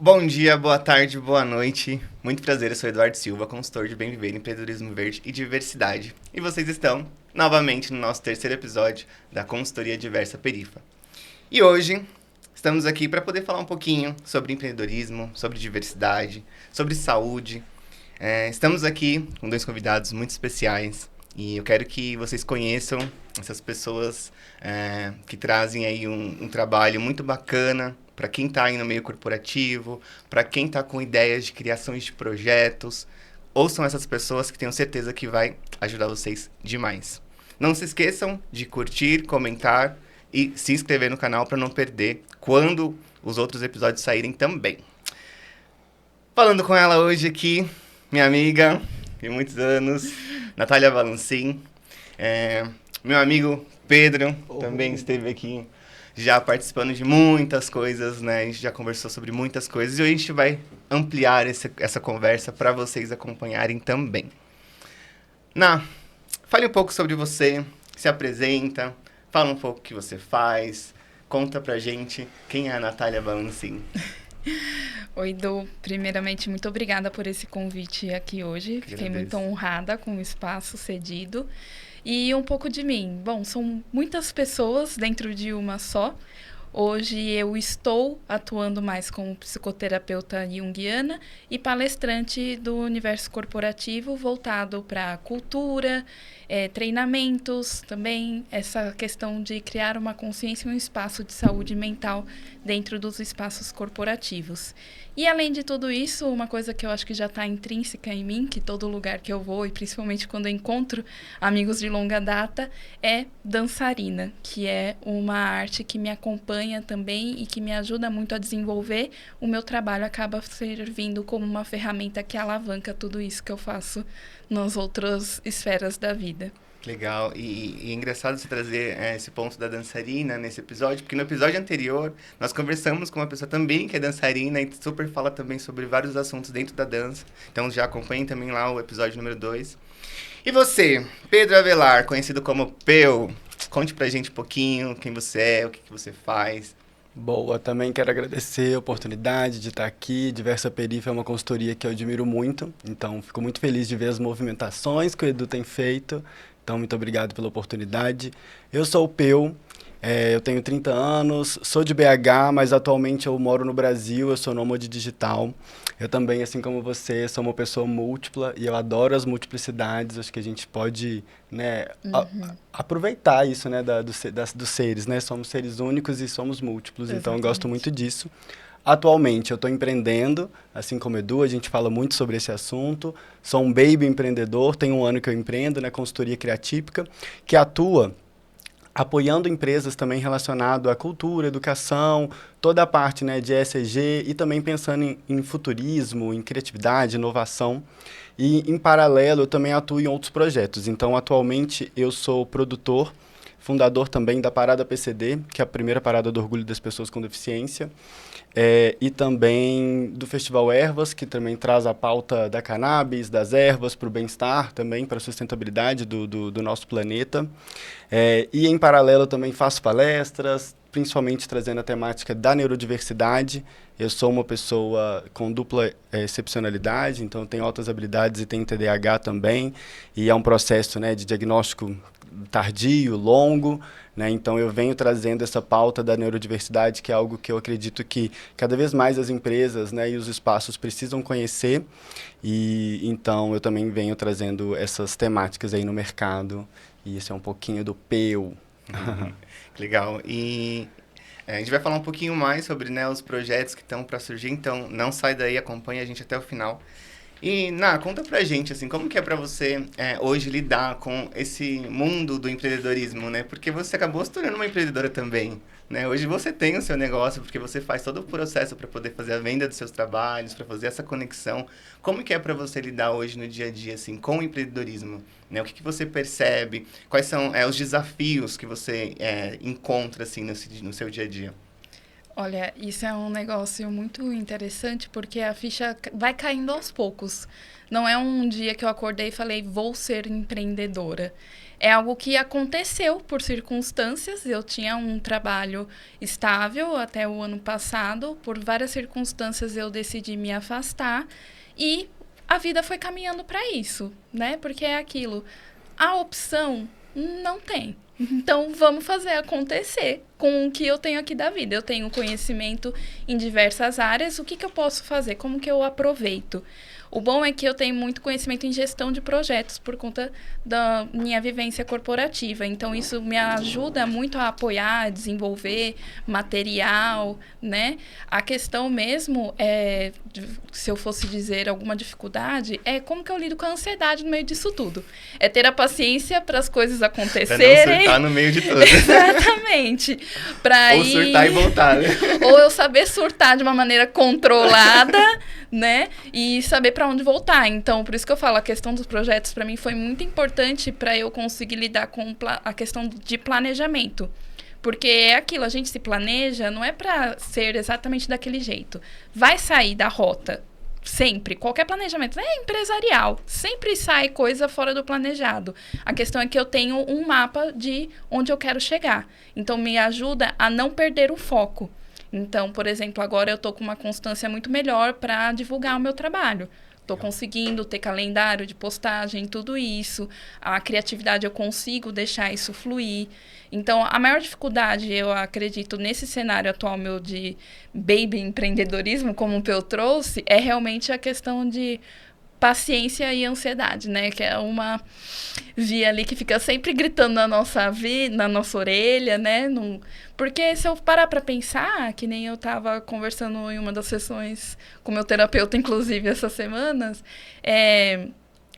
Bom dia, boa tarde, boa noite. Muito prazer, eu sou Eduardo Silva, consultor de Bem Viver, Empreendedorismo Verde e Diversidade. E vocês estão novamente no nosso terceiro episódio da Consultoria Diversa Perifa. E hoje estamos aqui para poder falar um pouquinho sobre empreendedorismo, sobre diversidade, sobre saúde. Estamos aqui com dois convidados muito especiais e eu quero que vocês conheçam essas pessoas que trazem aí um trabalho muito bacana para quem está aí no meio corporativo, para quem está com ideias de criações de projetos. Ouçam essas pessoas que tenho certeza que vai ajudar vocês demais. Não se esqueçam de curtir, comentar e se inscrever no canal para não perder quando os outros episódios saírem também. Falando com ela hoje aqui, minha amiga de muitos anos, Natália Balancin. Meu amigo Pedro também esteve aqui já participando de muitas coisas, né? A gente já conversou sobre muitas coisas e hoje a gente vai ampliar essa conversa para vocês acompanharem também. Fale um pouco sobre você, se apresenta, fala um pouco o que você faz, conta pra gente quem é a Natália Balancin. Oi, Du. Primeiramente, muito obrigada por esse convite aqui hoje. Fiquei muito honrada com o espaço cedido. E um pouco de mim. Bom, são muitas pessoas dentro de uma só. Hoje eu estou atuando mais como psicoterapeuta junguiana e palestrante do universo corporativo voltado para cultura, treinamentos, também essa questão de criar uma consciência e um espaço de saúde mental dentro dos espaços corporativos. E além de tudo isso, uma coisa que eu acho que já está intrínseca em mim, que todo lugar que eu vou, e principalmente quando eu encontro amigos de longa data, é dançarina, que é uma arte que me acompanha também e que me ajuda muito a desenvolver. O meu trabalho acaba servindo como uma ferramenta que alavanca tudo isso que eu faço nas outras esferas da vida. Legal, e é engraçado você trazer esse ponto da dançarina nesse episódio, porque no episódio anterior nós conversamos com uma pessoa também que é dançarina e super fala também sobre vários assuntos dentro da dança, então já acompanhem também lá o episódio número 2. E você, Pedro Avelar, conhecido como Peu, conte pra gente um pouquinho quem você é, o que você faz. Boa, também quero agradecer a oportunidade de estar aqui. Diversa Perifa é uma consultoria que eu admiro muito, então fico muito feliz de ver as movimentações que o Edu tem feito. Então, muito obrigado pela oportunidade. Eu sou o Peu, eu tenho 30 anos, sou de BH, mas atualmente eu moro no Brasil, eu sou nômade digital. Eu também, assim como você, sou uma pessoa múltipla e eu adoro as multiplicidades. Acho que a gente pode, né, aproveitar isso, né, dos seres, né? Somos seres únicos e somos múltiplos, então eu gosto muito disso. Atualmente eu estou empreendendo, assim como o Edu, a gente fala muito sobre esse assunto. Sou um baby empreendedor, tem um ano que eu empreendo na consultoria Criatípica, que atua apoiando empresas também relacionado à cultura, educação, toda a parte, né, de ESG e também pensando em futurismo, em criatividade, inovação. E, em paralelo, eu também atuo em outros projetos. Então, atualmente, eu sou produtor, fundador também da Parada PCD, que é a primeira parada do orgulho das pessoas com deficiência, e também do Festival Ervas, que também traz a pauta da cannabis, das ervas, para o bem-estar também, para a sustentabilidade do nosso planeta. E, em paralelo, eu também faço palestras, principalmente trazendo a temática da neurodiversidade. Eu sou uma pessoa com dupla excepcionalidade, então eu tenho altas habilidades e tenho TDAH também, e é um processo, né, de diagnóstico tardio, longo, né? Então eu venho trazendo essa pauta da neurodiversidade, que é algo que eu acredito que cada vez mais as empresas, né, e os espaços precisam conhecer, e então eu também venho trazendo essas temáticas aí no mercado, e isso é um pouquinho do Peu. Legal, e a gente vai falar um pouquinho mais sobre, né, os projetos que estão para surgir, então não sai daí, acompanha a gente até o final. E, conta pra gente, assim, como que é pra você hoje lidar com esse mundo do empreendedorismo, né? Porque você acabou se tornando uma empreendedora também, né? Hoje você tem o seu negócio, porque você faz todo o processo para poder fazer a venda dos seus trabalhos, para fazer essa conexão. Como que é pra você lidar hoje no dia a dia, assim, com o empreendedorismo? Né? O que você percebe? Quais são os desafios que você encontra, assim, no seu dia a dia? Olha, isso é um negócio muito interessante porque a ficha vai caindo aos poucos. Não é um dia que eu acordei e falei, vou ser empreendedora. é algo que aconteceu por circunstâncias. Eu tinha um trabalho estável até o ano passado. Por várias circunstâncias, eu decidi me afastar. E a vida foi caminhando para isso, né? Porque é aquilo. A opção não tem. Então, vamos fazer acontecer com o que eu tenho aqui da vida. Eu tenho conhecimento em diversas áreas. O que eu posso fazer? Como que eu aproveito? O bom é que eu tenho muito conhecimento em gestão de projetos por conta da minha vivência corporativa. Então, isso me ajuda muito a apoiar, a desenvolver material, né? A questão mesmo, se eu fosse dizer alguma dificuldade, é como que eu lido com a ansiedade no meio disso tudo. É ter a paciência para as coisas acontecerem. Pra não surtar no meio de tudo. Exatamente. Ou surtar e voltar, né? Ou eu saber surtar de uma maneira controlada, né? E saber para onde voltar. Então, por isso que eu falo, a questão dos projetos para mim foi muito importante para eu conseguir lidar com a questão de planejamento. Porque é aquilo, a gente se planeja, não é para ser exatamente daquele jeito. Vai sair da rota. Sempre. Qualquer planejamento. É empresarial. Sempre sai coisa fora do planejado. A questão é que eu tenho um mapa de onde eu quero chegar. Então, me ajuda a não perder o foco. Então, por exemplo, agora eu estou com uma constância muito melhor para divulgar o meu trabalho. Estou conseguindo ter calendário de postagem, tudo isso. A criatividade, eu consigo deixar isso fluir. Então, a maior dificuldade, eu acredito, nesse cenário atual meu de baby empreendedorismo, como o Peu trouxe, é realmente a questão de paciência e ansiedade, né? Que é uma via ali que fica sempre gritando na nossa orelha, né? Porque se eu parar para pensar, que nem eu estava conversando em uma das sessões com meu terapeuta, inclusive, essas semanas,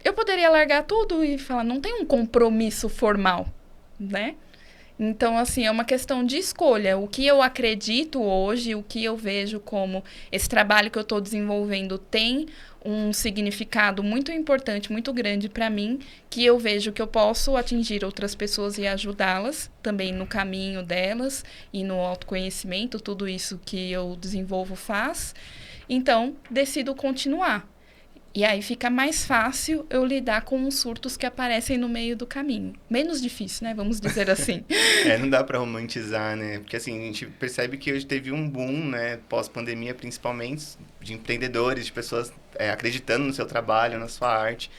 eu poderia largar tudo e falar, não tem um compromisso formal, né? Então, assim, é uma questão de escolha. O que eu acredito hoje, o que eu vejo como esse trabalho que eu estou desenvolvendo tem um significado muito importante, muito grande para mim, que eu vejo que eu posso atingir outras pessoas e ajudá-las também no caminho delas e no autoconhecimento, tudo isso que eu desenvolvo faz. Então, decido continuar. E aí fica mais fácil eu lidar com os surtos que aparecem no meio do caminho. Menos difícil, né? Vamos dizer assim. Não dá pra romantizar, né? Porque assim, a gente percebe que hoje teve um boom, né? Pós-pandemia, principalmente, de empreendedores, de pessoas acreditando no seu trabalho, na sua arte.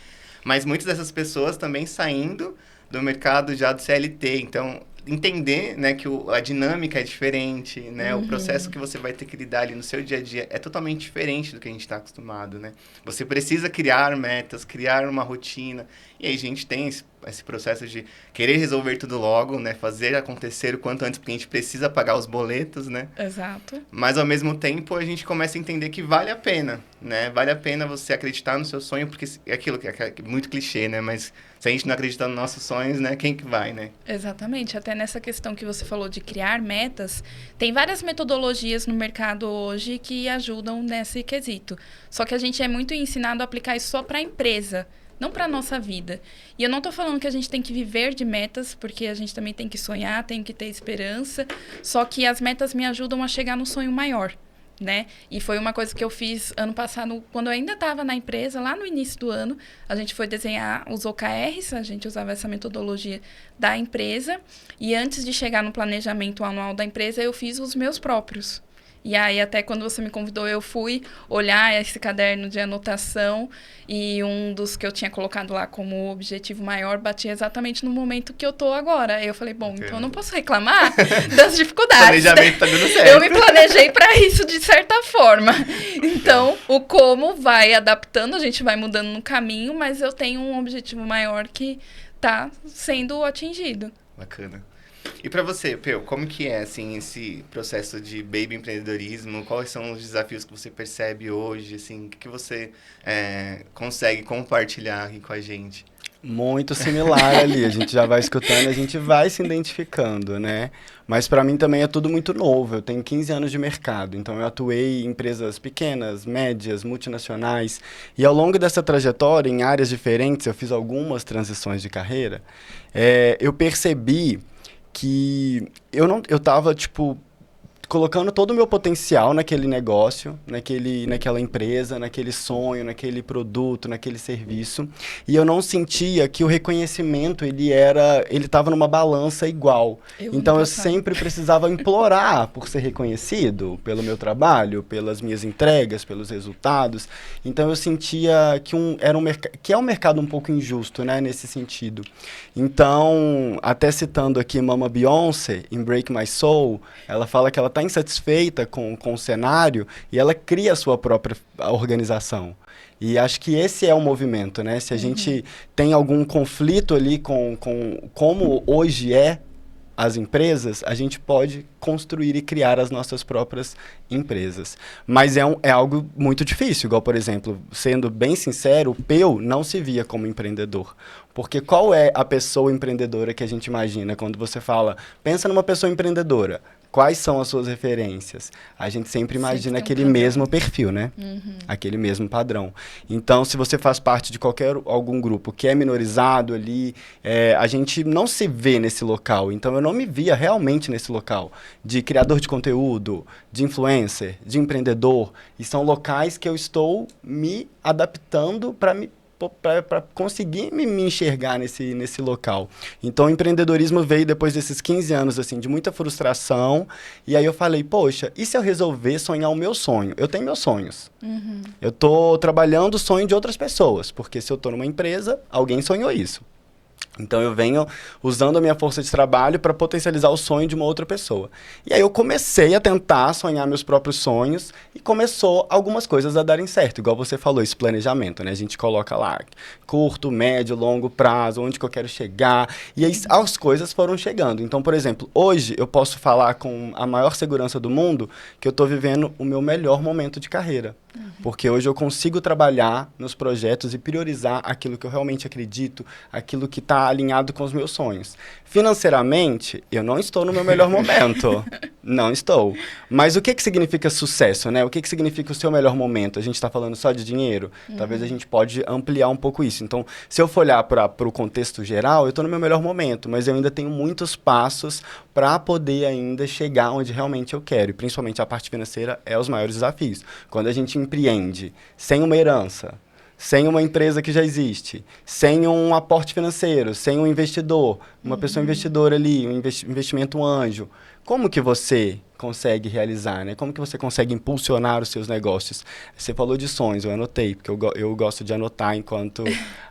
Mas muitas dessas pessoas também saindo do mercado já do CLT. Então, entender, né, que a dinâmica é diferente, né? O processo que você vai ter que lidar ali no seu dia a dia é totalmente diferente do que a gente está acostumado, né? Você precisa criar metas, criar uma rotina. E aí a gente tem esse processo de querer resolver tudo logo, né? Fazer acontecer o quanto antes, porque a gente precisa pagar os boletos, né? Exato. Mas, ao mesmo tempo, a gente começa a entender que vale a pena, né? Vale a pena você acreditar no seu sonho, porque é aquilo que é muito clichê, né? Mas se a gente não acreditar nos nossos sonhos, né? Quem que vai, né? Exatamente. Até nessa questão que você falou de criar metas, tem várias metodologias no mercado hoje que ajudam nesse quesito. Só que a gente é muito ensinado a aplicar isso só para a empresa, não para a nossa vida. E eu não estou falando que a gente tem que viver de metas, porque a gente também tem que sonhar, tem que ter esperança, só que as metas me ajudam a chegar no sonho maior, né? E foi uma coisa que eu fiz ano passado, quando eu ainda estava na empresa, lá no início do ano, a gente foi desenhar os OKRs, a gente usava essa metodologia da empresa, e antes de chegar no planejamento anual da empresa, eu fiz os meus próprios. E aí, até quando você me convidou, eu fui olhar esse caderno de anotação e um dos que eu tinha colocado lá como objetivo maior batia exatamente no momento que eu tô agora. Aí eu falei, bom, então eu não posso reclamar das dificuldades. O planejamento tá dando certo. Eu me planejei para isso, de certa forma. Então, o como vai adaptando, a gente vai mudando no caminho, mas eu tenho um objetivo maior que tá sendo atingido. Bacana. E para você, Peu, como que é, assim, esse processo de baby empreendedorismo? Quais são os desafios que você percebe hoje, assim? O que você consegue compartilhar aqui com a gente? Muito similar ali, a gente já vai escutando, a gente vai se identificando, né? Mas para mim também é tudo muito novo, eu tenho 15 anos de mercado, então eu atuei em empresas pequenas, médias, multinacionais, e ao longo dessa trajetória, em áreas diferentes, eu fiz algumas transições de carreira, eu percebi que eu estava, tipo, colocando todo o meu potencial naquele negócio, naquela empresa, naquele sonho, naquele produto, naquele serviço. E eu não sentia que o reconhecimento, ele estava numa balança igual. Então eu sempre precisava implorar por ser reconhecido pelo meu trabalho, pelas minhas entregas, pelos resultados. Então eu sentia que é um mercado um pouco injusto, né, nesse sentido. Então, até citando aqui Mama Beyoncé, em Break My Soul, ela fala que ela está insatisfeita com o cenário e ela cria a sua própria organização. E acho que esse é o movimento, né? Se a gente tem algum conflito ali com como hoje as empresas, a gente pode construir e criar as nossas próprias empresas. Mas é algo muito difícil, igual, por exemplo, sendo bem sincero, o Peu não se via como empreendedor. Porque qual é a pessoa empreendedora que a gente imagina quando você fala, pensa numa pessoa empreendedora? Quais são as suas referências? A gente sempre imagina aquele mesmo perfil, né? Aquele mesmo padrão. Então, se você faz parte de algum grupo que é minorizado ali, a gente não se vê nesse local. Então, eu não me via realmente nesse local de criador de conteúdo, de influencer, de empreendedor. E são locais que eu estou me adaptando para conseguir me enxergar nesse local. Então, o empreendedorismo veio depois desses 15 anos, assim, de muita frustração. E aí eu falei, poxa, e se eu resolver sonhar o meu sonho? Eu tenho meus sonhos. Eu tô trabalhando o sonho de outras pessoas, porque se eu tô numa empresa, alguém sonhou isso. Então, eu venho usando a minha força de trabalho para potencializar o sonho de uma outra pessoa. E aí eu comecei a tentar sonhar meus próprios sonhos e começou algumas coisas a darem certo. Igual você falou, esse planejamento, né? A gente coloca lá curto, médio, longo prazo, onde que eu quero chegar. E aí as coisas foram chegando. Então, por exemplo, hoje eu posso falar com a maior segurança do mundo que eu estou vivendo o meu melhor momento de carreira. Porque hoje eu consigo trabalhar nos projetos e priorizar aquilo que eu realmente acredito, aquilo que está alinhado com os meus sonhos. Financeiramente, eu não estou no meu melhor momento. Não estou. Mas o que significa sucesso, né? O que significa o seu melhor momento? A gente está falando só de dinheiro? Talvez a gente pode ampliar um pouco isso. Então, se eu for olhar para o contexto geral, eu estou no meu melhor momento, mas eu ainda tenho muitos passos para poder ainda chegar onde realmente eu quero. E principalmente a parte financeira é os maiores desafios. Quando a gente empreende sem uma herança, sem uma empresa que já existe, sem um aporte financeiro, sem um investidor, uma pessoa investidora ali, um investimento anjo, como que você consegue realizar, né? Como que você consegue impulsionar os seus negócios? Você falou de sonhos, eu anotei, porque eu gosto de anotar enquanto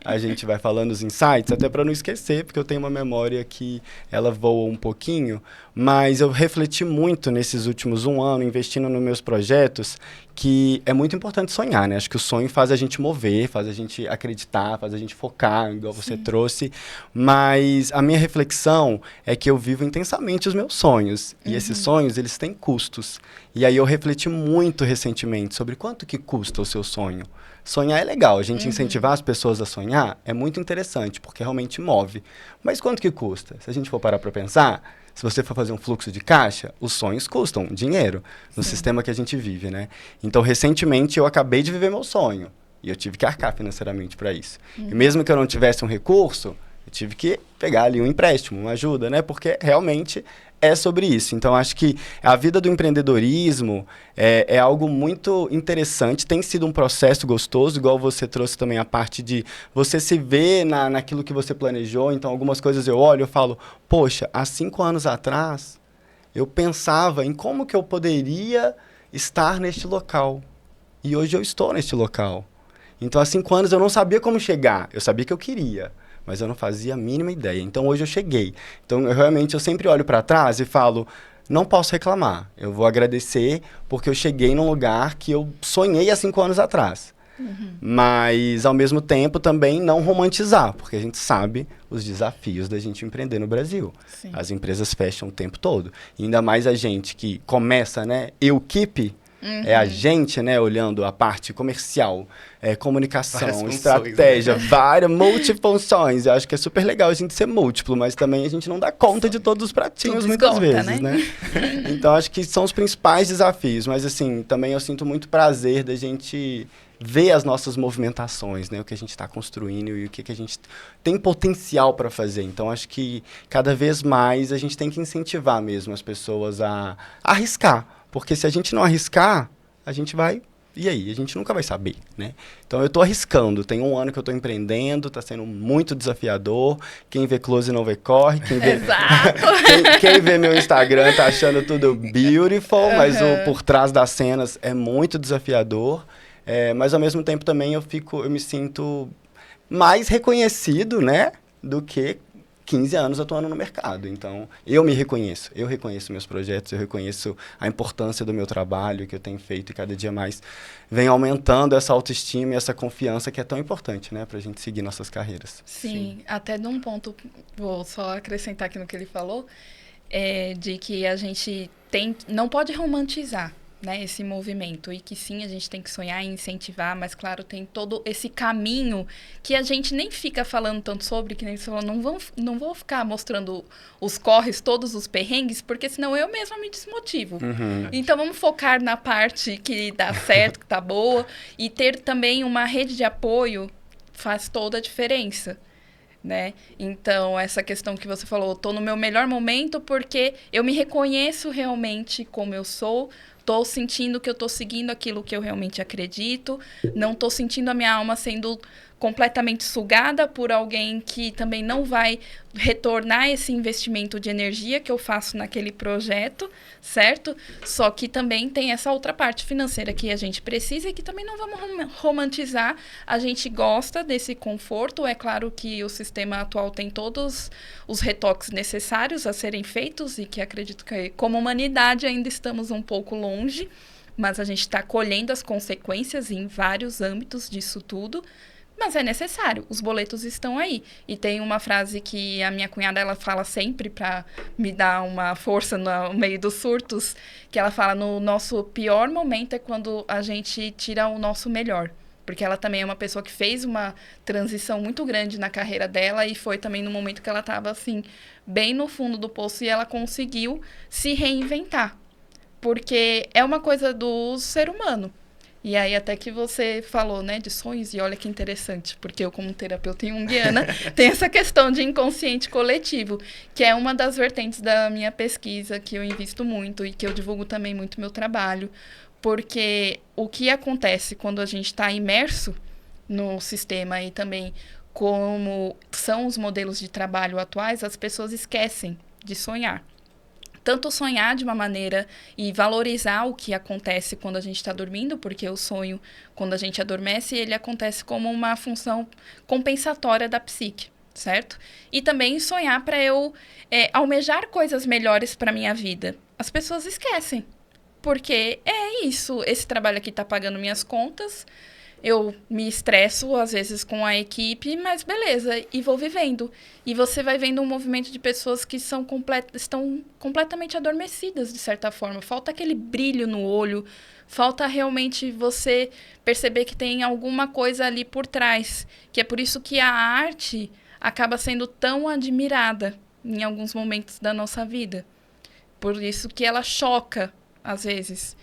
a gente vai falando os insights, até para não esquecer, porque eu tenho uma memória que ela voa um pouquinho, mas eu refleti muito nesses últimos 1 ano, investindo nos meus projetos, que é muito importante sonhar, né? Acho que o sonho faz a gente mover, faz a gente acreditar, faz a gente focar, igual você trouxe, mas a minha reflexão é que eu vivo intensamente os meus sonhos, e esses sonhos, eles têm custos. E aí eu refleti muito recentemente sobre quanto que custa o seu sonho. Sonhar é legal, a gente incentivar as pessoas a sonhar é muito interessante, porque realmente move. Mas quanto que custa? Se a gente for parar para pensar, se você for fazer um fluxo de caixa, os sonhos custam dinheiro no sistema que a gente vive, né? Então, recentemente, eu acabei de viver meu sonho e eu tive que arcar financeiramente para isso. E mesmo que eu não tivesse um recurso, eu tive que pegar ali um empréstimo, uma ajuda, né? Porque realmente é sobre isso. Então, acho que a vida do empreendedorismo é algo muito interessante. Tem sido um processo gostoso, igual você trouxe também a parte de você se ver naquilo que você planejou. Então, algumas coisas eu olho e falo, poxa, há 5 anos atrás, eu pensava em como que eu poderia estar neste local. E hoje eu estou neste local. Então, há 5 anos eu não sabia como chegar. Eu sabia que eu queria, mas eu não fazia a mínima ideia. Então, hoje eu cheguei. Então, eu sempre olho para trás e falo, não posso reclamar. Eu vou agradecer porque eu cheguei num lugar que eu sonhei há 5 anos atrás. Mas, ao mesmo tempo, também não romantizar, porque a gente sabe os desafios da gente empreender no Brasil. Sim. As empresas fecham o tempo todo. E ainda mais a gente que começa, né? É a gente, né, olhando a parte comercial, comunicação, estratégia, né? Várias multifunções. Eu acho que é super legal a gente ser múltiplo, mas também a gente não dá conta de todos os pratinhos muitas vezes, né? Então, acho que são os principais desafios. Mas, assim, também eu sinto muito prazer da gente ver as nossas movimentações, né? O que a gente está construindo e o que a gente tem potencial para fazer. Então, acho que cada vez mais a gente tem que incentivar mesmo as pessoas a arriscar. Porque se a gente não arriscar, a gente vai... E aí? A gente nunca vai saber, né? Então, eu estou arriscando. Tem 1 ano que eu estou empreendendo, está sendo muito desafiador. Quem vê close não vê corre. Quem vê, quem vê meu Instagram está achando tudo beautiful, mas por trás das cenas é muito desafiador. Mas, ao mesmo tempo, também eu me sinto mais reconhecido, né? Do que 15 anos atuando no mercado. Então, eu reconheço meus projetos, eu reconheço a importância do meu trabalho que eu tenho feito e cada dia mais vem aumentando essa autoestima e essa confiança que é tão importante, né, pra gente seguir nossas carreiras. Sim, até num ponto, vou só acrescentar aqui no que ele falou, de que a gente não pode romantizar, né, esse movimento, e que sim, a gente tem que sonhar e incentivar, mas claro, tem todo esse caminho que a gente nem fica falando tanto sobre, que nem você falou, não vou ficar mostrando os corres, todos os perrengues, porque senão eu mesma me desmotivo. Então vamos focar na parte que dá certo, que tá boa, e ter também uma rede de apoio faz toda a diferença, né? Então, essa questão que você falou, tô no meu melhor momento porque eu me reconheço realmente como eu sou, tô sentindo que eu tô seguindo aquilo que eu realmente acredito, não tô sentindo a minha alma sendo completamente sugada por alguém que também não vai retornar esse investimento de energia que eu faço naquele projeto, certo? Só que também tem essa outra parte financeira que a gente precisa e que também não vamos romantizar. A gente gosta desse conforto. É claro que o sistema atual tem todos os retoques necessários a serem feitos e que acredito que como humanidade ainda estamos um pouco longe, mas a gente está colhendo as consequências em vários âmbitos disso tudo. Mas é necessário, os boletos estão aí. E tem uma frase que a minha cunhada ela fala sempre para me dar uma força no meio dos surtos, que ela fala, no nosso pior momento é quando a gente tira o nosso melhor. Porque ela também é uma pessoa que fez uma transição muito grande na carreira dela e foi também no momento que ela estava assim, bem no fundo do poço e ela conseguiu se reinventar. Porque é uma coisa do ser humano. E aí, até que você falou, né, de sonhos, e olha que interessante, porque eu, como terapeuta junguiana, tenho essa questão de inconsciente coletivo, que é uma das vertentes da minha pesquisa, que eu invisto muito e que eu divulgo também muito meu trabalho, porque o que acontece quando a gente está imerso no sistema e também como são os modelos de trabalho atuais, as pessoas esquecem de sonhar. Tanto sonhar de uma maneira e valorizar o que acontece quando a gente está dormindo, porque o sonho, quando a gente adormece, ele acontece como uma função compensatória da psique, certo? E também sonhar para eu almejar coisas melhores para a minha vida. As pessoas esquecem, porque é isso, esse trabalho aqui está pagando minhas contas, eu me estresso, às vezes, com a equipe, mas beleza, e vou vivendo. E você vai vendo um movimento de pessoas que estão completamente adormecidas, de certa forma. Falta aquele brilho no olho, falta realmente você perceber que tem alguma coisa ali por trás. Que é por isso que a arte acaba sendo tão admirada em alguns momentos da nossa vida. Por isso que ela choca, às vezes.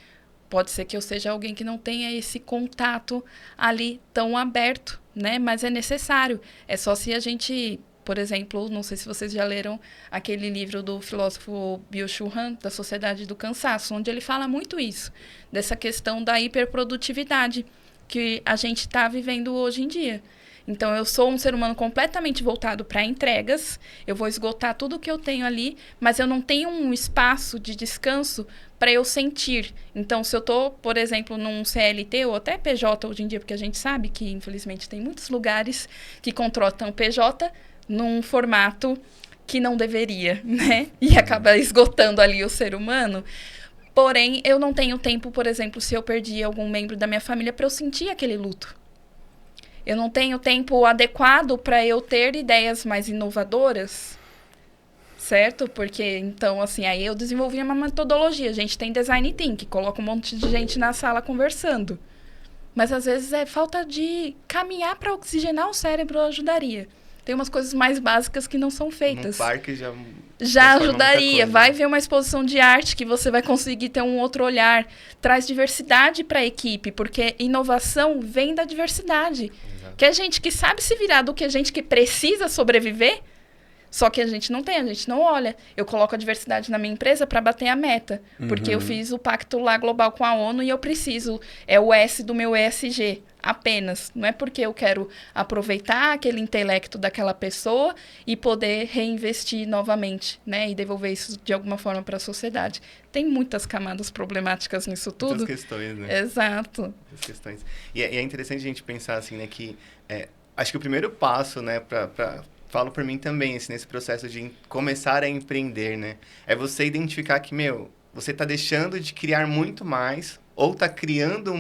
Pode ser que eu seja alguém que não tenha esse contato ali tão aberto, né? Mas é necessário. É só se a gente, por exemplo, não sei se vocês já leram aquele livro do filósofo Byung-Chul Han, da Sociedade do Cansaço, onde ele fala muito isso, dessa questão da hiperprodutividade que a gente está vivendo hoje em dia. Então, eu sou um ser humano completamente voltado para entregas, eu vou esgotar tudo que eu tenho ali, mas eu não tenho um espaço de descanso para eu sentir. Então, se eu estou, por exemplo, num CLT ou até PJ hoje em dia, porque a gente sabe que, infelizmente, tem muitos lugares que contratam PJ num formato que não deveria, né? E acaba esgotando ali o ser humano. Porém, eu não tenho tempo, por exemplo, se eu perdi algum membro da minha família, para eu sentir aquele luto. Eu não tenho tempo adequado para eu ter ideias mais inovadoras, certo? Porque, então, assim, aí eu desenvolvi uma metodologia. A gente tem Design Thinking, coloca um monte de gente na sala conversando. Mas, às vezes, é falta de caminhar para oxigenar o cérebro ajudaria. Tem umas coisas mais básicas que não são feitas. No parque já ajudaria. Vai ver uma exposição de arte que você vai conseguir ter um outro olhar. Traz diversidade para a equipe, porque inovação vem da diversidade. Exato. Que é gente que sabe se virar do que a gente que precisa sobreviver, só que a gente não tem, a gente não olha. Eu coloco a diversidade na minha empresa para bater a meta, porque eu fiz o pacto lá global com a ONU e eu preciso, é o S do meu ESG, apenas. Não é porque eu quero aproveitar aquele intelecto daquela pessoa e poder reinvestir novamente, né? E devolver isso de alguma forma para a sociedade. Tem muitas camadas problemáticas nisso tudo. Muitas questões, né? Exato. Muitas questões. E é interessante a gente pensar assim, né, que acho que o primeiro passo, né, falo por mim também, assim, nesse processo de começar a empreender, né? É você identificar que, você está deixando de criar muito mais ou está criando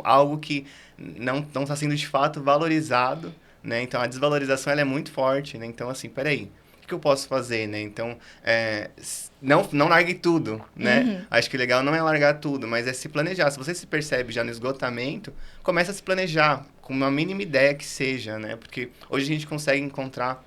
algo que não está sendo de fato valorizado, né? Então, a desvalorização ela é muito forte, né? Então, assim, peraí, o que eu posso fazer, né? Então, não largue tudo, né? Acho que o legal não é largar tudo, mas é se planejar. Se você se percebe já no esgotamento, começa a se planejar com uma mínima ideia que seja, né? Porque hoje a gente consegue encontrar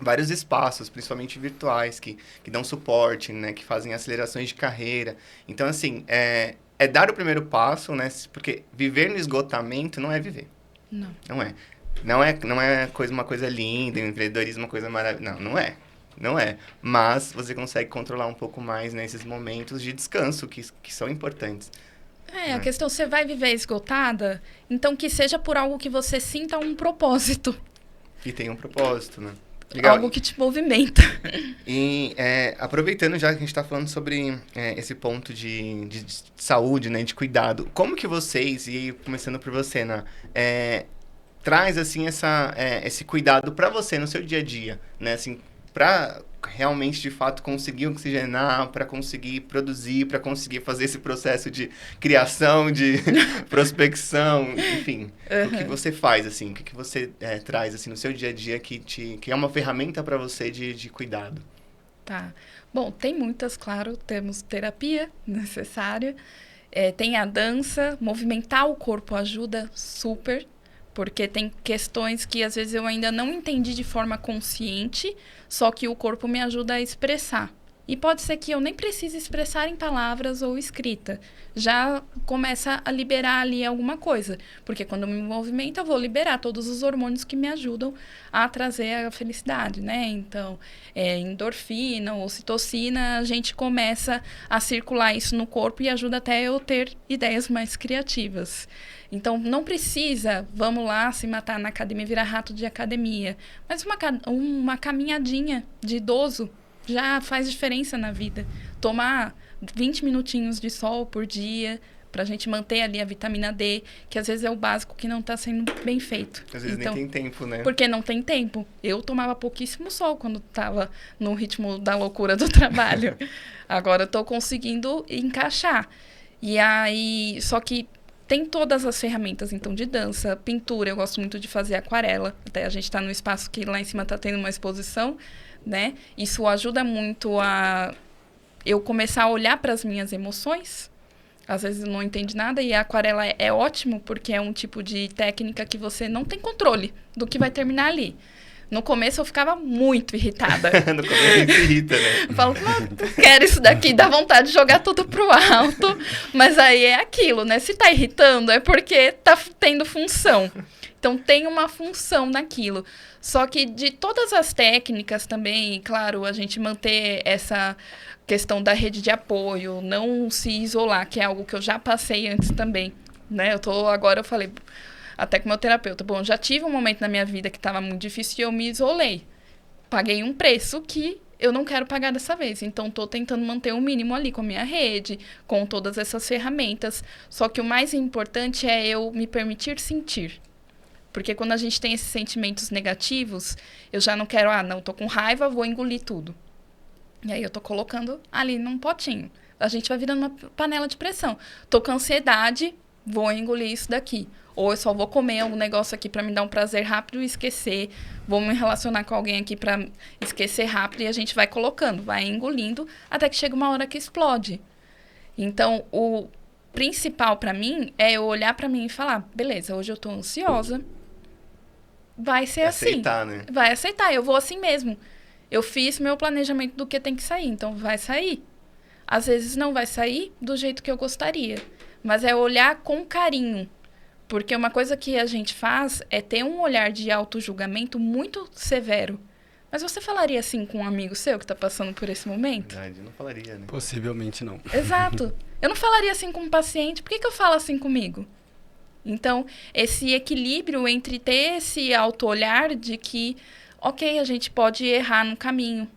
vários espaços, principalmente virtuais, que dão suporte, né? Que fazem acelerações de carreira. Então, assim, é dar o primeiro passo, né? Porque viver no esgotamento não é viver. Não. Não é. Não é uma coisa linda, empreendedorismo uma coisa maravilhosa. Não é. Não é. Mas você consegue controlar um pouco mais nesses momentos de descanso que são importantes. A questão, você vai viver esgotada, então que seja por algo que você sinta um propósito. E tem um propósito, né? Legal. Algo que te movimenta. E aproveitando já que a gente está falando sobre esse ponto de saúde, né, de cuidado, como que vocês, e começando por você, Ana, traz assim esse cuidado para você no seu dia a dia, né, assim, para realmente de fato conseguir oxigenar, para conseguir produzir, para conseguir fazer esse processo de criação, de prospecção, enfim, o que você faz assim, o que você traz assim no seu dia a dia que é uma ferramenta para você de cuidado? Tá. Bom, tem muitas, claro, temos terapia necessária, tem a dança, movimentar o corpo ajuda super. Porque tem questões que, às vezes, eu ainda não entendi de forma consciente, só que o corpo me ajuda a expressar. E pode ser que eu nem precise expressar em palavras ou escrita. Já começa a liberar ali alguma coisa. Porque quando eu me movimento, eu vou liberar todos os hormônios que me ajudam a trazer a felicidade, né? Então, endorfina, ocitocina, a gente começa a circular isso no corpo e ajuda até eu ter ideias mais criativas. Então, não precisa, vamos lá, se matar na academia, virar rato de academia. Mas uma caminhadinha de idoso já faz diferença na vida. Tomar 20 minutinhos de sol por dia, pra gente manter ali a vitamina D, que às vezes é o básico que não tá sendo bem feito. Às vezes nem tem tempo, né? Porque não tem tempo. Eu tomava pouquíssimo sol quando tava no ritmo da loucura do trabalho. Agora eu tô conseguindo encaixar. E aí, só que tem todas as ferramentas, então, de dança, pintura. Eu gosto muito de fazer aquarela. Até a gente tá num espaço que lá em cima tá tendo uma exposição, né? Isso ajuda muito a eu começar a olhar para as minhas emoções. Às vezes não entende nada e a aquarela é ótimo porque é um tipo de técnica que você não tem controle do que vai terminar ali. No começo eu ficava muito irritada. No começo a gente se irrita, né? Eu falo, não quero isso daqui, dá vontade de jogar tudo pro alto. Mas aí é aquilo, né? Se tá irritando é porque tá tendo função. Então tem uma função naquilo. Só que de todas as técnicas também, e claro, a gente manter essa questão da rede de apoio, não se isolar, que é algo que eu já passei antes também, né? Agora eu falei até com o meu terapeuta, bom, já tive um momento na minha vida que estava muito difícil e eu me isolei. Paguei um preço que eu não quero pagar dessa vez. Então, estou tentando manter o mínimo ali com a minha rede, com todas essas ferramentas. Só que o mais importante é eu me permitir sentir. Porque quando a gente tem esses sentimentos negativos, eu já não quero, não, tô com raiva, vou engolir tudo. E aí eu tô colocando ali num potinho. A gente vai virando uma panela de pressão. Tô com ansiedade, vou engolir isso daqui. Ou eu só vou comer algum negócio aqui para me dar um prazer rápido e esquecer. Vou me relacionar com alguém aqui para esquecer rápido. E a gente vai colocando, vai engolindo, até que chega uma hora que explode. Então, o principal para mim é eu olhar para mim e falar, beleza, hoje eu tô ansiosa. vai ser assim. Aceitar, né? Vai aceitar, eu vou assim mesmo. Eu fiz meu planejamento do que tem que sair, então vai sair. Às vezes não vai sair do jeito que eu gostaria, mas é olhar com carinho. Porque uma coisa que a gente faz é ter um olhar de autojulgamento muito severo. Mas você falaria assim com um amigo seu que está passando por esse momento? Verdade, eu não falaria, né? Possivelmente não. Exato. Eu não falaria assim com um paciente. Por que eu falo assim comigo? Então, esse equilíbrio entre ter esse auto-olhar de que, ok, a gente pode errar no caminho,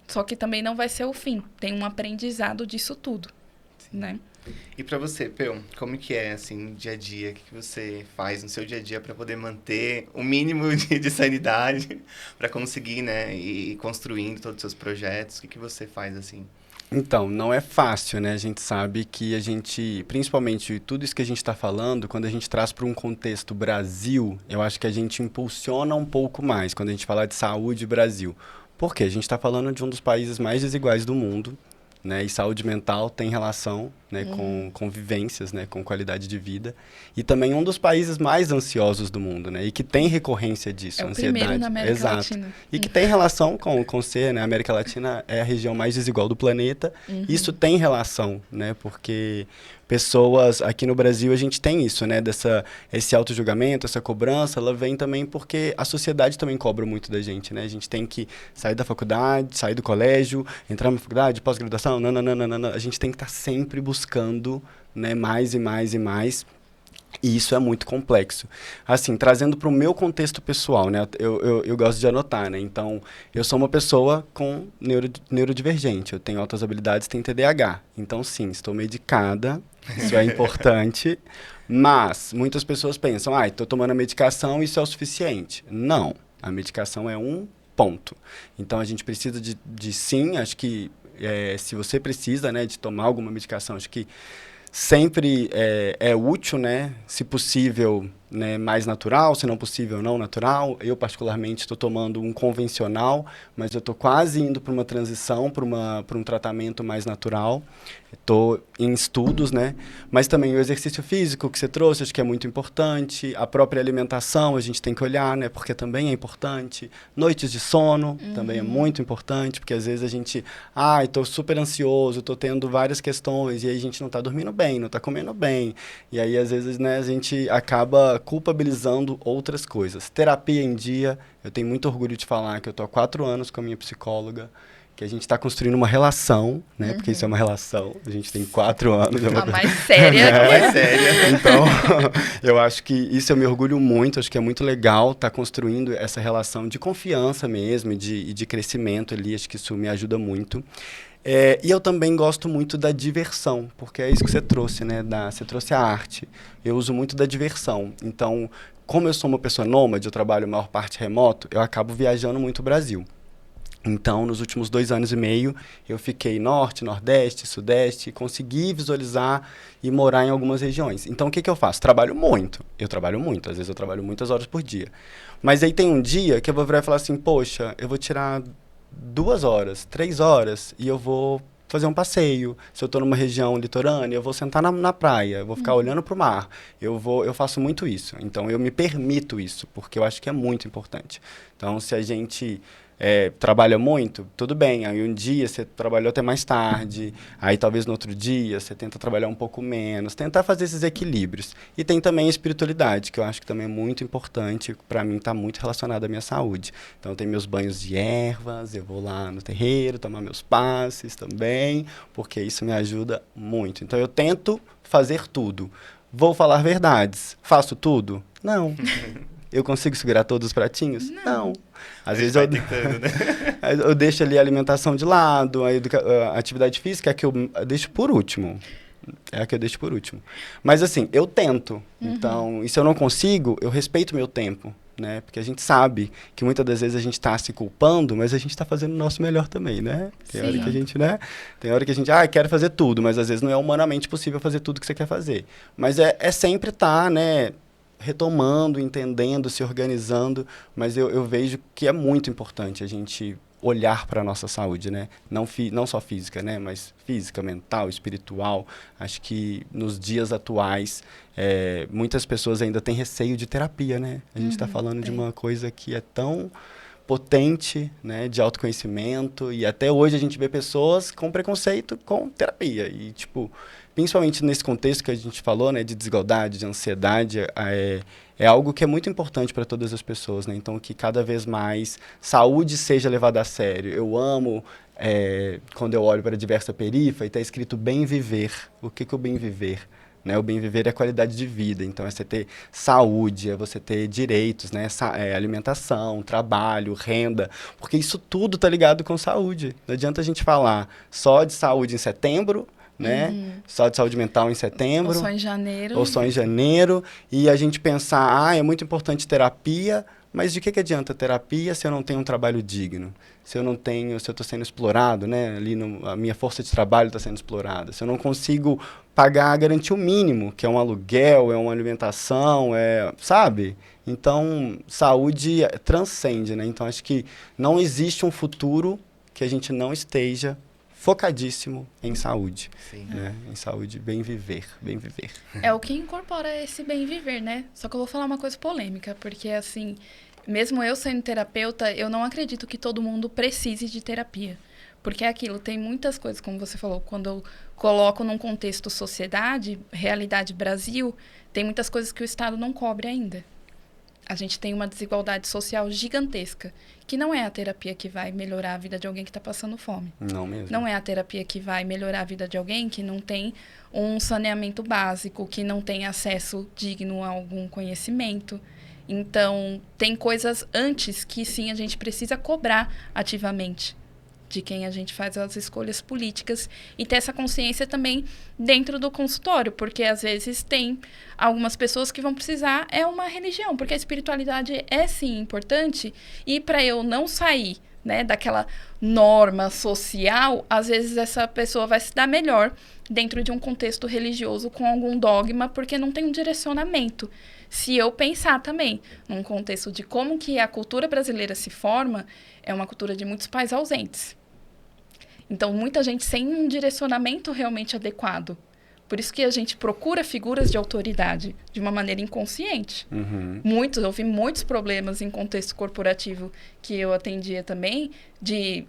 só que também não vai ser o fim. Tem um aprendizado disso tudo, né? E pra você, Peu, como que é, assim, no dia a dia? O que você faz no seu dia a dia para poder manter o mínimo de sanidade para conseguir, né, ir construindo todos os seus projetos? O que você faz, assim? Então, não é fácil, né? A gente sabe que a gente, principalmente tudo isso que a gente está falando, quando a gente traz para um contexto Brasil, eu acho que a gente impulsiona um pouco mais quando a gente fala de saúde Brasil. Por quê? A gente está falando de um dos países mais desiguais do mundo, né? E saúde mental tem relação, né, com vivências, né, com qualidade de vida. E também um dos países mais ansiosos do mundo, né? E que tem recorrência disso, ansiedade. Primeiro na América Exato. Latina. E que tem relação com ser, né? A América Latina é a região mais desigual do planeta. Isso tem relação, né? Porque pessoas aqui no Brasil a gente tem isso, né? Esse auto-julgamento, essa cobrança, ela vem também porque a sociedade também cobra muito da gente, né? A gente tem que sair da faculdade, sair do colégio, entrar na faculdade, pós-graduação, a gente tem que estar sempre buscando, né, mais e mais e mais. E isso é muito complexo. Assim, trazendo para o meu contexto pessoal, né? Eu gosto de anotar, né? Então, eu sou uma pessoa com neurodivergente. Eu tenho altas habilidades, tenho TDAH. Então, sim, estou medicada. Isso é importante. Mas, muitas pessoas pensam, estou tomando a medicação, isso é o suficiente. Não. A medicação é um ponto. Então, a gente precisa de sim, acho que se você precisa, né, de tomar alguma medicação, acho que sempre é útil, né? Se possível, né, mais natural, se não possível, não natural. Eu, particularmente, estou tomando um convencional, mas eu estou quase indo para uma transição, para um tratamento mais natural. Estou em estudos, né? Mas também o exercício físico que você trouxe, acho que é muito importante. A própria alimentação, a gente tem que olhar, né? Porque também é importante. Noites de sono também é muito importante, porque às vezes a gente... estou super ansioso, estou tendo várias questões, e aí a gente não está dormindo bem, não está comendo bem. E aí, às vezes, né, a gente acaba culpabilizando outras coisas. Terapia em dia, eu tenho muito orgulho de falar que eu estou há 4 anos com a minha psicóloga, que a gente está construindo uma relação, né? Porque isso é uma relação, a gente tem 4 anos. A mais séria. A mais séria. Então, eu acho que isso eu me orgulho muito, acho que é muito legal estar construindo essa relação de confiança mesmo e de crescimento ali, acho que isso me ajuda muito. E eu também gosto muito da diversão, porque é isso que você trouxe, né? Você trouxe a arte. Eu uso muito da diversão. Então, como eu sou uma pessoa nômade, eu trabalho a maior parte remoto, eu acabo viajando muito o Brasil. Então, nos últimos 2 anos e meio, eu fiquei norte, nordeste, sudeste, consegui visualizar e morar em algumas regiões. Então, o que eu faço? Trabalho muito. Eu trabalho muito. Às vezes, eu trabalho muitas horas por dia. Mas aí tem um dia que eu vou virar e falar assim, poxa, eu vou tirar 2 horas, 3 horas e eu vou fazer um passeio. Se eu estou numa região litorânea, eu vou sentar na praia, eu vou ficar olhando para o mar. Eu faço muito isso. Então, eu me permito isso, porque eu acho que é muito importante. Então, se a gente trabalha muito, tudo bem. Aí um dia você trabalhou até mais tarde, aí talvez no outro dia você tenta trabalhar um pouco menos, tentar fazer esses equilíbrios. E tem também a espiritualidade, que eu acho que também é muito importante, para mim está muito relacionado à minha saúde. Então tem meus banhos de ervas, eu vou lá no terreiro tomar meus passes também, porque isso me ajuda muito. Então eu tento fazer tudo. Vou falar verdades. Faço tudo? Não. Eu consigo segurar todos os pratinhos? Não. Às vezes eu deixo ali a alimentação de lado, a atividade física é que eu deixo por último. É a que eu deixo por último. Mas assim, eu tento. Então, e se eu não consigo, eu respeito o meu tempo, né? Porque a gente sabe que muitas das vezes a gente está se culpando, mas a gente está fazendo o nosso melhor também, né? Tem hora que a gente, né? Tem hora que a gente, quero fazer tudo, mas às vezes não é humanamente possível fazer tudo que você quer fazer. Mas é sempre estar, né? Retomando, entendendo, se organizando, mas eu vejo que é muito importante a gente olhar para a nossa saúde, né? Não só física, né? Mas física, mental, espiritual. Acho que nos dias atuais, muitas pessoas ainda têm receio de terapia, né? A gente está falando de uma coisa que é tão potente, né, de autoconhecimento, e até hoje a gente vê pessoas com preconceito com terapia. E, tipo, principalmente nesse contexto que a gente falou, né, de desigualdade, de ansiedade, é algo que é muito importante para todas as pessoas, né? Então, que cada vez mais saúde seja levada a sério. Eu amo quando eu olho para a Diversa Perifa e está escrito bem viver. O que é o bem viver? Né? O bem viver é qualidade de vida, então é você ter saúde, é você ter direitos, né? Alimentação, trabalho, renda, porque isso tudo tá ligado com saúde. Não adianta a gente falar só de saúde em setembro, né? Só de saúde mental em setembro. Ou só em janeiro. Ou só em janeiro, e a gente pensar, é muito importante terapia, mas de que adianta terapia se eu não tenho um trabalho digno? Se eu estou sendo explorado, né? Ali a minha força de trabalho está sendo explorada. Se eu não consigo garantir o mínimo, que é um aluguel, é uma alimentação, sabe? Então, saúde transcende, né? Então, acho que não existe um futuro que a gente não esteja focadíssimo em saúde. Sim. Né? Em saúde, bem viver, bem viver. É o que incorpora esse bem viver, né? Só que eu vou falar uma coisa polêmica, porque assim, mesmo eu sendo terapeuta, eu não acredito que todo mundo precise de terapia. Porque é aquilo, tem muitas coisas, como você falou, quando eu coloco num contexto sociedade, realidade Brasil, tem muitas coisas que o Estado não cobre ainda. A gente tem uma desigualdade social gigantesca, que não é a terapia que vai melhorar a vida de alguém que está passando fome. Não mesmo. Não é a terapia que vai melhorar a vida de alguém que não tem um saneamento básico, que não tem acesso digno a algum conhecimento. Então, tem coisas antes que sim a gente precisa cobrar ativamente de quem a gente faz as escolhas políticas e ter essa consciência também dentro do consultório, porque às vezes tem algumas pessoas que vão precisar uma religião, porque a espiritualidade é sim importante, e para eu não sair, né, daquela norma social, às vezes essa pessoa vai se dar melhor dentro de um contexto religioso com algum dogma, porque não tem um direcionamento. Se eu pensar também num contexto de como que a cultura brasileira se forma, é uma cultura de muitos pais ausentes. Então, muita gente sem um direcionamento realmente adequado. Por isso que a gente procura figuras de autoridade de uma maneira inconsciente. Eu vi muitos problemas em contexto corporativo que eu atendia também,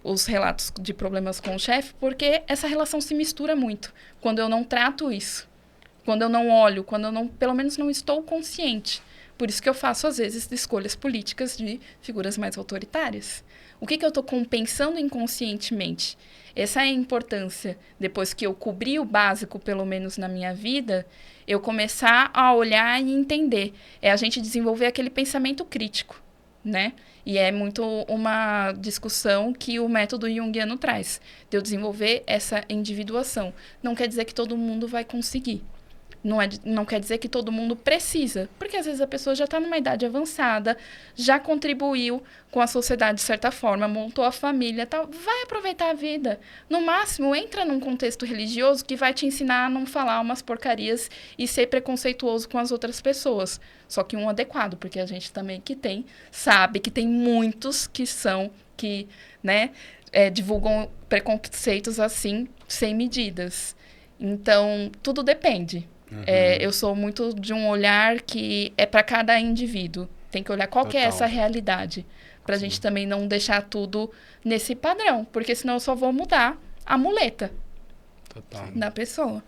os relatos de problemas com o chefe, porque essa relação se mistura muito. Quando eu não trato isso, quando eu não olho, quando eu não, pelo menos não estou consciente. Por isso que eu faço, às vezes, escolhas políticas de figuras mais autoritárias. O que eu estou compensando inconscientemente? Essa é a importância, depois que eu cobri o básico, pelo menos na minha vida, eu começar a olhar e entender. É a gente desenvolver aquele pensamento crítico, né? E é muito uma discussão que o método junguiano traz, de eu desenvolver essa individuação. Não quer dizer que todo mundo vai conseguir. Não quer dizer que todo mundo precisa, porque às vezes a pessoa já está numa idade avançada, já contribuiu com a sociedade de certa forma, montou a família, tal, vai aproveitar a vida. No máximo, entra num contexto religioso que vai te ensinar a não falar umas porcarias e ser preconceituoso com as outras pessoas. Só que um adequado, porque a gente também sabe que tem muitos que divulgam preconceitos assim, sem medidas. Então, tudo depende. Eu sou muito de um olhar que é para cada indivíduo. Tem que olhar qual que é essa realidade. Para a gente também não deixar tudo nesse padrão. Porque senão eu só vou mudar a muleta da pessoa.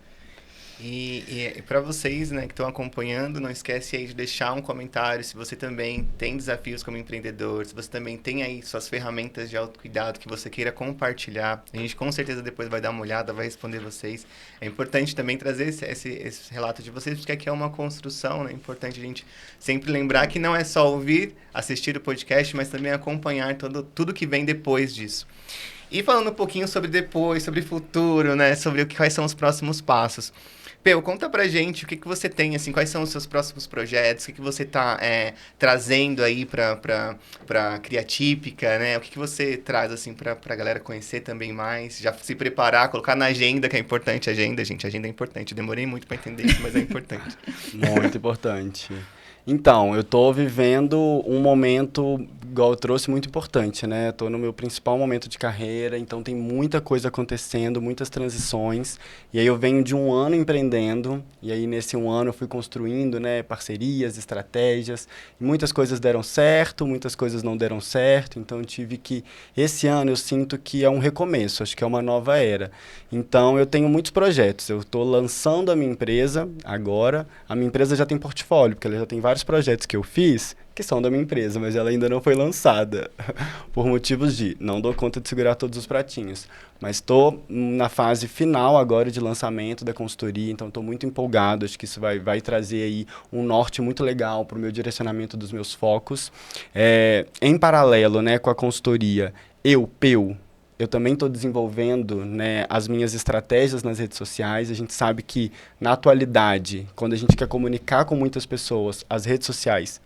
E para vocês, né, que estão acompanhando, não esquece aí de deixar um comentário se você também tem desafios como empreendedor, se você também tem aí suas ferramentas de autocuidado que você queira compartilhar. A gente com certeza depois vai dar uma olhada, vai responder vocês. É importante também trazer esse relato de vocês, porque aqui é uma construção, né? É importante a gente sempre lembrar que não é só ouvir, assistir o podcast, mas também acompanhar tudo que vem depois disso. E falando um pouquinho sobre depois, sobre futuro, né? Sobre quais são os próximos passos. Peu, conta pra gente o que você tem, assim, quais são os seus próximos projetos, o que você tá trazendo aí pra Criatípica, né? O que você traz, assim, pra galera conhecer também mais, já se preparar, colocar na agenda, que é importante a agenda, gente. A agenda é importante. Demorei muito pra entender isso, mas é importante. Muito importante. Então, eu tô vivendo um momento, igual eu trouxe, muito importante, né? Tô no meu principal momento de carreira, então tem muita coisa acontecendo, muitas transições. E aí eu venho de um ano empreendendo, e aí nesse um ano eu fui construindo, né, parcerias, estratégias. E muitas coisas deram certo, muitas coisas não deram certo, então eu tive que... Esse ano eu sinto que é um recomeço, acho que é uma nova era. Então eu tenho muitos projetos, eu estou lançando a minha empresa agora. A minha empresa já tem portfólio, porque ela já tem vários projetos que eu fiz que são da minha empresa, mas ela ainda não foi lançada por motivos de não dou conta de segurar todos os pratinhos. Mas estou na fase final agora de lançamento da consultoria, então estou muito empolgado, acho que isso vai trazer aí um norte muito legal para o meu direcionamento dos meus focos. Em paralelo, né, com a consultoria, eu também estou desenvolvendo, né, as minhas estratégias nas redes sociais. A gente sabe que, na atualidade, quando a gente quer comunicar com muitas pessoas, as redes sociais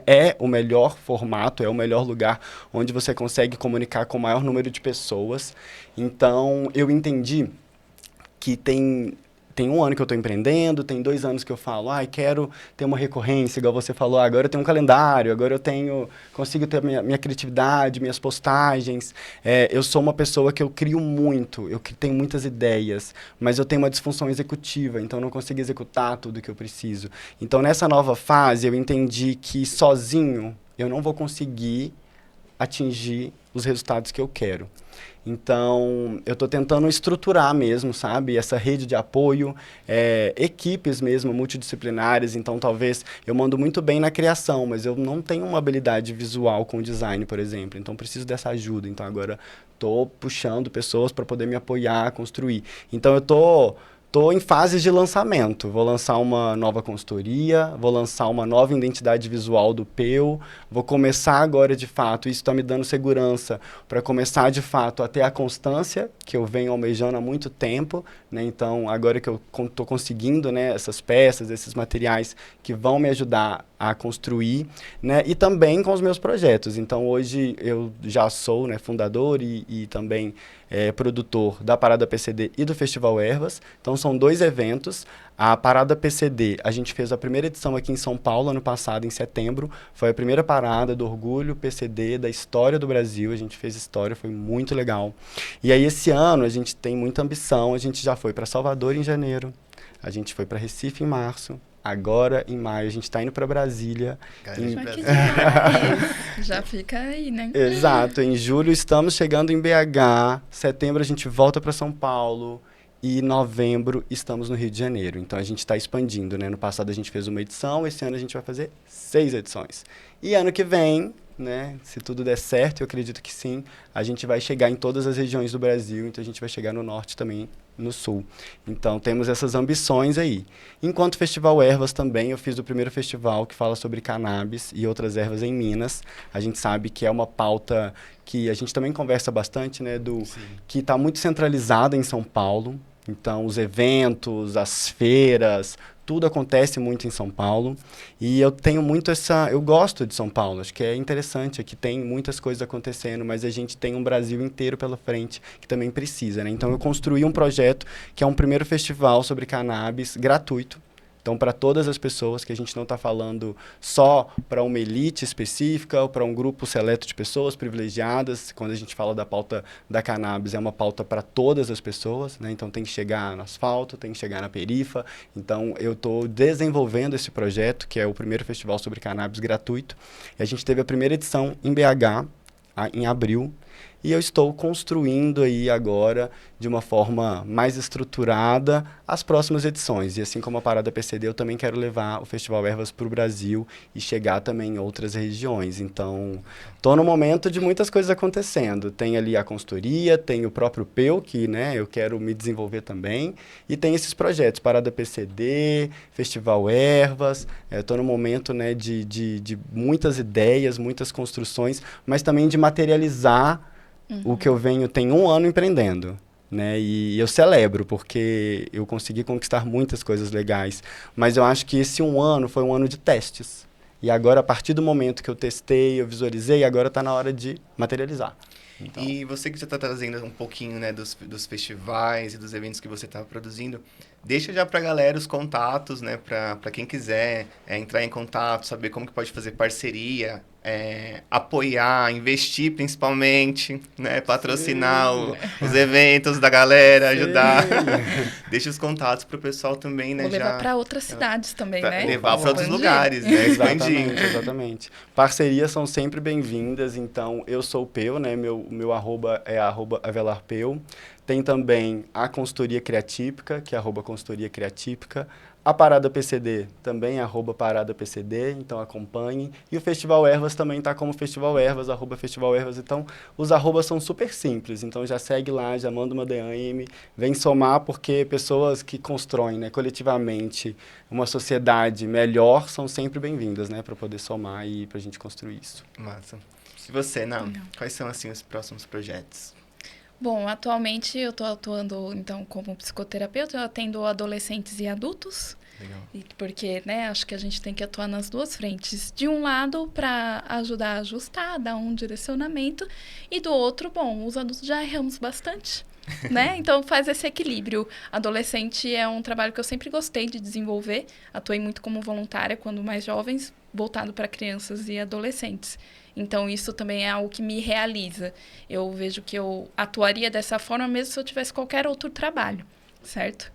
é o melhor formato, é o melhor lugar onde você consegue comunicar com o maior número de pessoas. Então, eu entendi que tem um ano que eu estou empreendendo, tem 2 anos que eu falo, quero ter uma recorrência, igual você falou, agora eu tenho um calendário, agora consigo ter minha criatividade, minhas postagens. Eu sou uma pessoa que eu crio muito, eu tenho muitas ideias, mas eu tenho uma disfunção executiva, então eu não consigo executar tudo que eu preciso. Então, nessa nova fase, eu entendi que sozinho eu não vou conseguir atingir os resultados que eu quero. Então, eu estou tentando estruturar mesmo, sabe? Essa rede de apoio, equipes mesmo, multidisciplinares. Então, talvez eu mando muito bem na criação, mas eu não tenho uma habilidade visual com design, por exemplo. Então, preciso dessa ajuda. Então, agora estou puxando pessoas para poder me apoiar, construir. Então, eu estou em fases de lançamento. Vou lançar uma nova consultoria, vou lançar uma nova identidade visual do Peu, vou começar agora, de fato, isso está me dando segurança para começar, de fato, a ter a constância que eu venho almejando há muito tempo, né? Então, agora que eu estou conseguindo, né, essas peças, esses materiais que vão me ajudar a construir, né? E também com os meus projetos. Então, hoje eu já sou, né, fundador e também produtor da Parada PCD e do Festival Ervas. Então, são 2 eventos. A Parada PCD, a gente fez a primeira edição aqui em São Paulo, ano passado, em setembro. Foi a primeira parada do Orgulho PCD da história do Brasil. A gente fez história, foi muito legal. E aí, esse ano, a gente tem muita ambição. A gente já foi para Salvador em janeiro. A gente foi para Recife em março. Agora, em maio, a gente está indo para Brasília. Já fica aí, né? Exato. Em julho, estamos chegando em BH. Setembro, a gente volta para São Paulo. E novembro, estamos no Rio de Janeiro. Então, a gente está expandindo, né? No passado, a gente fez uma edição. Esse ano, a gente vai fazer 6 edições. E ano que vem, né? Se tudo der certo, eu acredito que sim, a gente vai chegar em todas as regiões do Brasil. Então, a gente vai chegar no norte também, no sul. Então, temos essas ambições aí. Enquanto Festival Ervas também, eu fiz o primeiro festival que fala sobre cannabis e outras ervas em Minas. A gente sabe que é uma pauta que a gente também conversa bastante, né? Que está muito centralizada em São Paulo. Então, os eventos, as feiras, tudo acontece muito em São Paulo. E eu tenho muito eu gosto de São Paulo, acho que é interessante, aqui tem muitas coisas acontecendo, mas a gente tem um Brasil inteiro pela frente que também precisa, né? Então, eu construí um projeto que é um primeiro festival sobre cannabis gratuito. Então, para todas as pessoas, que a gente não está falando só para uma elite específica ou para um grupo seleto de pessoas privilegiadas. Quando a gente fala da pauta da cannabis, é uma pauta para todas as pessoas, né? Então, tem que chegar no asfalto, tem que chegar na perifa. Então, eu estou desenvolvendo esse projeto, que é o primeiro festival sobre cannabis gratuito. E a gente teve a primeira edição em BH, em abril. E eu estou construindo aí agora, de uma forma mais estruturada, as próximas edições. E assim como a Parada PCD, eu também quero levar o Festival Ervas para o Brasil e chegar também em outras regiões. Então, estou no momento de muitas coisas acontecendo. Tem ali a consultoria, tem o próprio Peu, que, né, eu quero me desenvolver também. E tem esses projetos, Parada PCD, Festival Ervas. Estou no momento, né, de muitas ideias, muitas construções, mas também de materializar o que eu tem 1 ano empreendendo, né? E eu celebro, porque eu consegui conquistar muitas coisas legais. Mas eu acho que esse 1 ano foi um ano de testes. E agora, a partir do momento que eu testei, eu visualizei, agora está na hora de materializar. Então... E você que já está trazendo um pouquinho, né, dos festivais e dos eventos que você está produzindo, deixa já pra galera os contatos, né? Pra quem quiser entrar em contato, saber como que pode fazer parceria, apoiar, investir principalmente, né? Patrocinar os eventos da galera, ajudar. Deixa os contatos pro pessoal também, né? Vou levar para outras cidades também, né? Levar para outros lugares, né? Exatamente. Parcerias são sempre bem-vindas, então eu sou o Peu, né? Meu arroba é @avelarpeu. Tem também a Consultoria Criatípica, que é @consultoria criatípica. A Parada PCD também é @parada PCD, então acompanhem. E o Festival Ervas também está como Festival Ervas, @Festival Ervas. Então, os arrobas são super simples. Então, já segue lá, já manda uma DM, vem somar, porque pessoas que constroem, né, coletivamente uma sociedade melhor são sempre bem-vindas, né, para poder somar e para a gente construir isso. Massa. E você, Não? Quais são, assim, os próximos projetos? Bom, atualmente eu estou atuando, então, como psicoterapeuta, eu atendo adolescentes e adultos. Legal. Porque, né, acho que a gente tem que atuar nas duas frentes. De um lado, para ajudar a ajustar, dar um direcionamento. E do outro, bom, os adultos já erramos bastante, né? Então, faz esse equilíbrio. Adolescente é um trabalho que eu sempre gostei de desenvolver. Atuei muito como voluntária quando mais jovens, voltado para crianças e adolescentes. Então, isso também é algo que me realiza. Eu vejo que eu atuaria dessa forma mesmo se eu tivesse qualquer outro trabalho, certo?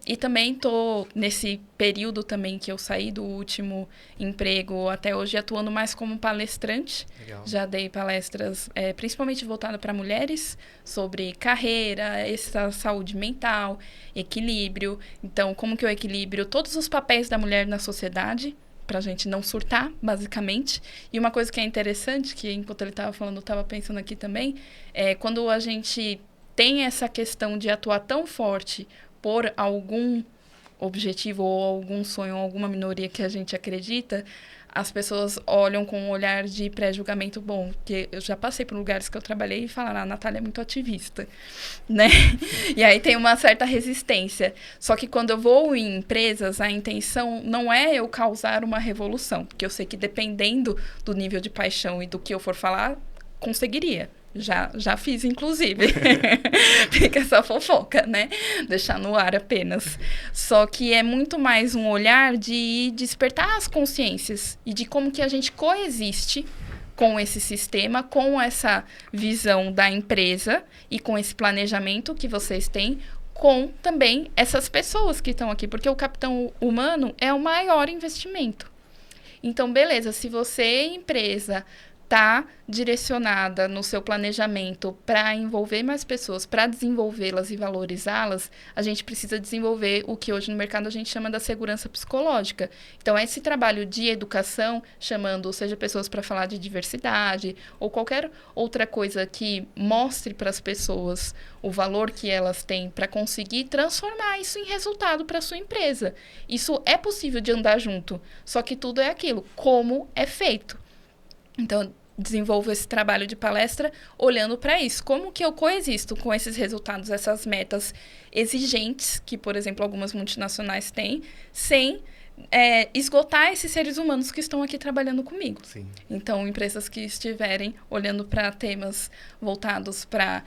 E também estou nesse período também que eu saí do último emprego até hoje atuando mais como palestrante. Legal. Já dei palestras principalmente voltadas para mulheres sobre carreira, essa saúde mental, equilíbrio. Então, como que eu equilibro todos os papéis da mulher na sociedade, para a gente não surtar, basicamente. E uma coisa que é interessante, que enquanto ele estava falando, eu estava pensando aqui também, quando a gente tem essa questão de atuar tão forte por algum objetivo ou algum sonho, ou alguma minoria que a gente acredita, as pessoas olham com um olhar de pré-julgamento bom, porque eu já passei por lugares que eu trabalhei e falaram, a Natália é muito ativista, né? E aí tem uma certa resistência. Só que quando eu vou em empresas, a intenção não é eu causar uma revolução, porque eu sei que dependendo do nível de paixão e do que eu for falar, conseguiria. Já fiz, inclusive. Fica essa fofoca, né? Deixar no ar apenas. Só que é muito mais um olhar de despertar as consciências e de como que a gente coexiste com esse sistema, com essa visão da empresa e com esse planejamento que vocês têm, com também essas pessoas que estão aqui. Porque o capital humano é o maior investimento. Então, beleza, se você, empresa, está direcionada no seu planejamento para envolver mais pessoas, para desenvolvê-las e valorizá-las, a gente precisa desenvolver o que hoje no mercado a gente chama da segurança psicológica. Então, esse trabalho de educação, chamando, seja pessoas para falar de diversidade ou qualquer outra coisa que mostre para as pessoas o valor que elas têm para conseguir transformar isso em resultado para a sua empresa. Isso é possível de andar junto, só que tudo é aquilo, como é feito. Então, desenvolvo esse trabalho de palestra olhando para isso. Como que eu coexisto com esses resultados, essas metas exigentes que, por exemplo, algumas multinacionais têm, sem esgotar esses seres humanos que estão aqui trabalhando comigo. Sim. Então, empresas que estiverem olhando para temas voltados para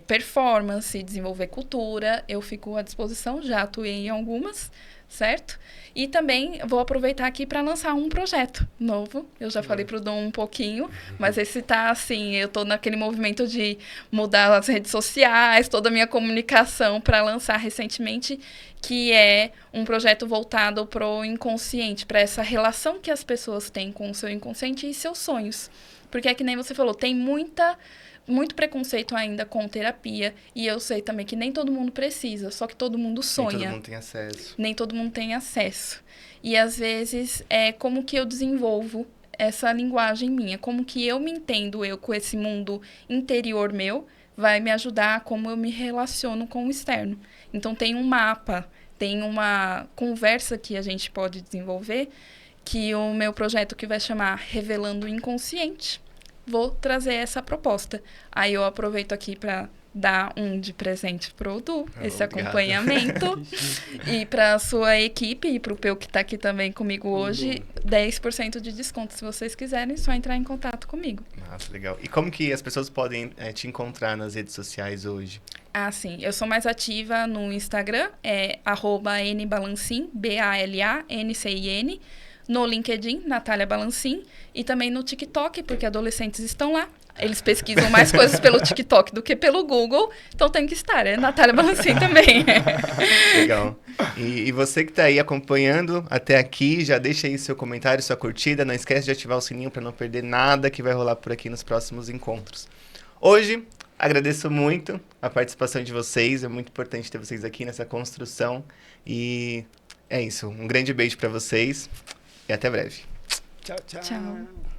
performance, desenvolver cultura, eu fico à disposição, já atuei em algumas, certo? E também vou aproveitar aqui para lançar um projeto novo. Eu já falei para o Dom um pouquinho, mas esse tá assim, eu estou naquele movimento de mudar as redes sociais, toda a minha comunicação para lançar recentemente, que é um projeto voltado para o inconsciente, para essa relação que as pessoas têm com o seu inconsciente e seus sonhos. Porque é que nem você falou, tem muito preconceito ainda com terapia, e eu sei também que nem todo mundo precisa, só que todo mundo sonha. Nem todo mundo tem acesso. Nem todo mundo tem acesso. E às vezes é como que eu desenvolvo essa linguagem minha, como que eu me entendo, eu com esse mundo interior meu, vai me ajudar a como eu me relaciono com o externo. Então tem um mapa, tem uma conversa que a gente pode desenvolver, que o meu projeto que vai chamar Revelando o Inconsciente, vou trazer essa proposta. Aí eu aproveito aqui para dar de presente pro Du, esse acompanhamento. E para a sua equipe e para o Peu que está aqui também comigo hoje, 10% de desconto. Se vocês quiserem, é só entrar em contato comigo. Nossa, legal. E como que as pessoas podem te encontrar nas redes sociais hoje? Ah, sim. Eu sou mais ativa no Instagram, é @nbalancin, BALANCIN. No LinkedIn, Natália Balancin. E também no TikTok, porque adolescentes estão lá. Eles pesquisam mais coisas pelo TikTok do que pelo Google. Então tem que estar, é Natália Balancin também. Legal. E você que está aí acompanhando até aqui, já deixa aí seu comentário, sua curtida. Não esquece de ativar o sininho para não perder nada que vai rolar por aqui nos próximos encontros. Hoje, agradeço muito a participação de vocês. É muito importante ter vocês aqui nessa construção. E é isso. Um grande beijo para vocês e até breve. Tchau, tchau. Tchau.